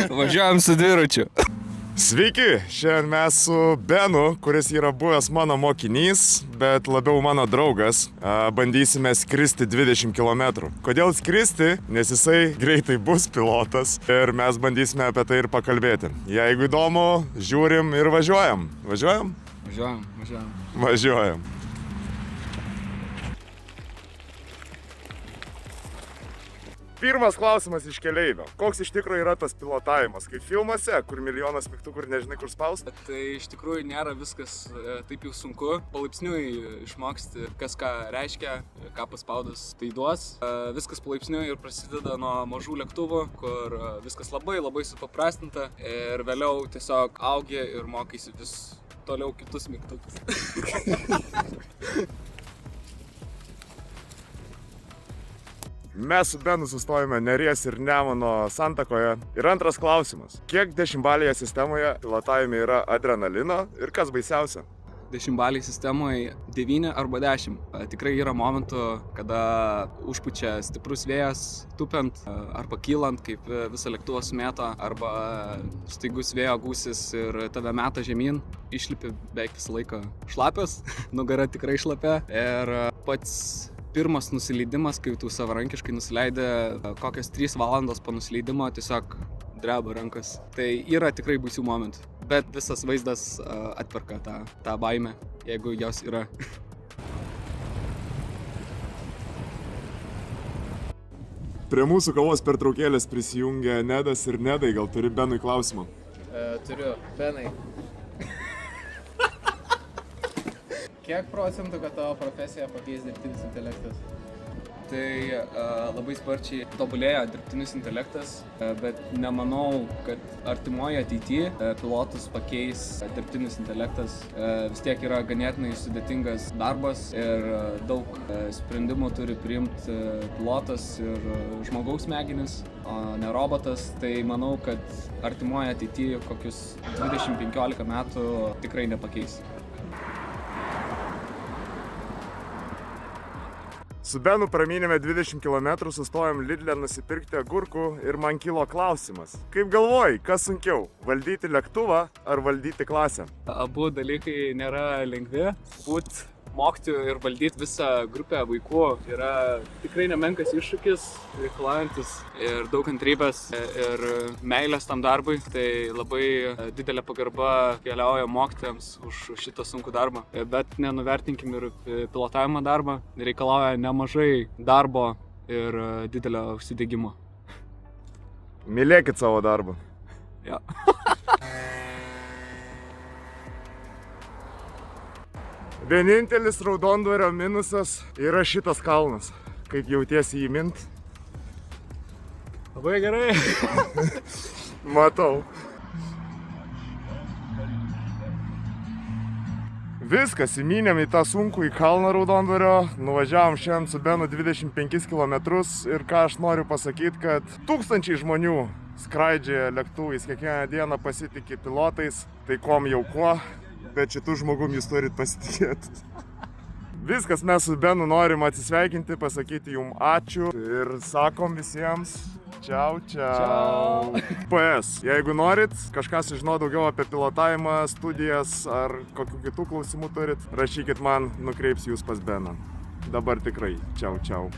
Važiuojam su dviračiu. Sveiki, šiandien mes su Benu, kuris yra buvęs mano mokinys, bet labiau mano draugas. Bandysime skristi 20 km. Kodėl skristi? Nes jisai greitai bus pilotas ir mes bandysime apie tai ir pakalbėti. Jeigu įdomu, žiūrim ir važiuojam. Važiuojam? Važiuojam. Pirmas klausimas iš keleivio. Koks iš tikrųjų yra tas pilotavimas? Kaip filmuose, kur milijonas mygtukų ir nežinai, kur spausti? Tai iš tikrųjų nėra viskas taip jau sunku. Palaipsniui išmoksti, kas ką reiškia, ką paspaudus tai duos. Viskas palaipsniui ir prasideda nuo mažų lėktuvų, kur viskas labai supaprastinta ir vėliau tiesiog augi ir mokaisi vis toliau kitus mygtukus. Mes su Benu sustojame Neries ir Nemuno santakoje. Ir antras klausimas. Kiek dešimtbalėje sistemoje pilotavime yra adrenalino ir kas baisiausia? Dešimtbalėje sistemoje 9 arba 10. Tikrai yra momentų, kada užpučia stiprus vėjas, tupiant arba kylant, kaip visą lėktuvą sumėto, arba staigus vėjo gūsis ir tave meta žemyn. Išlipi beveik visą laiką šlapias, nugara tikrai šlapia. Ir pats pirmas nusileidimas, kai tu savarankiškai nusileidė, kokias 3 valandos po nusileidimo tiesiog dreba rankas. Tai yra tikrai baisių momentų, bet visas vaizdas atperka tą baimę, jeigu jos yra. Prie mūsų kavos pertraukėlės prisijungia Nedas ir Nedai. Gal turi Benui klausimą? Turiu. Benai. Kiek procentų, kad tavo profesiją pakeis dirbtinis intelektas? Tai labai sparčiai tobulėja dirbtinis intelektas, bet nemanau, kad artimoje ateityje pilotus pakeis dirbtinis intelektas. Vis tiek yra ganėtinai sudėtingas darbas ir daug sprendimų turi priimti pilotas ir žmogaus smegenis, o ne robotas. Tai manau, kad artimoje ateityje kokius 20-15 metų tikrai nepakeis. Su Benu pramynėme 20 km, sustojom Lidle nusipirkti agurkų ir man kilo klausimas. Kaip galvoji, kas sunkiau, valdyti lėktuvą ar valdyti klasę? Abu dalykai nėra lengvi. Būt mokytoju ir valdyti visą grupę vaikų yra tikrai nemenkas iššūkis, reikalaujantis ir daug kantrybės ir meilės tam darbui. Tai labai didelė pagarba keliauja mokytojams už šitą sunkų darbą. Bet nenuvertinkim ir pilotavimo darbą. Reikalauja nemažai darbo ir didelio užsidegimo. Mylėkit savo darbą. Ja. Vienintelis Raudondvario minusas yra šitas kalnas. Kaip jautiesi jį mint? Labai gerai. Matau. Viskas, įmynėm į tą sunkų į kalną Raudondvario. Nuvažiavom šiandien su Benu 25 km ir ką aš noriu pasakyti, kad tūkstančiai žmonių skraidžia lėktuvais, kiekvieną dieną pasitikė pilotais, tai kuom jau kuo. Bet šitų žmogum jūs turit pasitikėti. Viskas, mes su Benu norim atsisveikinti, pasakyti jum ačiū ir sakom visiems čiau. PS, jeigu norit kažką sužinoti daugiau apie pilotavimą, studijas ar kokių kitų klausimų turit, rašykit man, nukreips jūs pas Beną. Dabar tikrai čiau.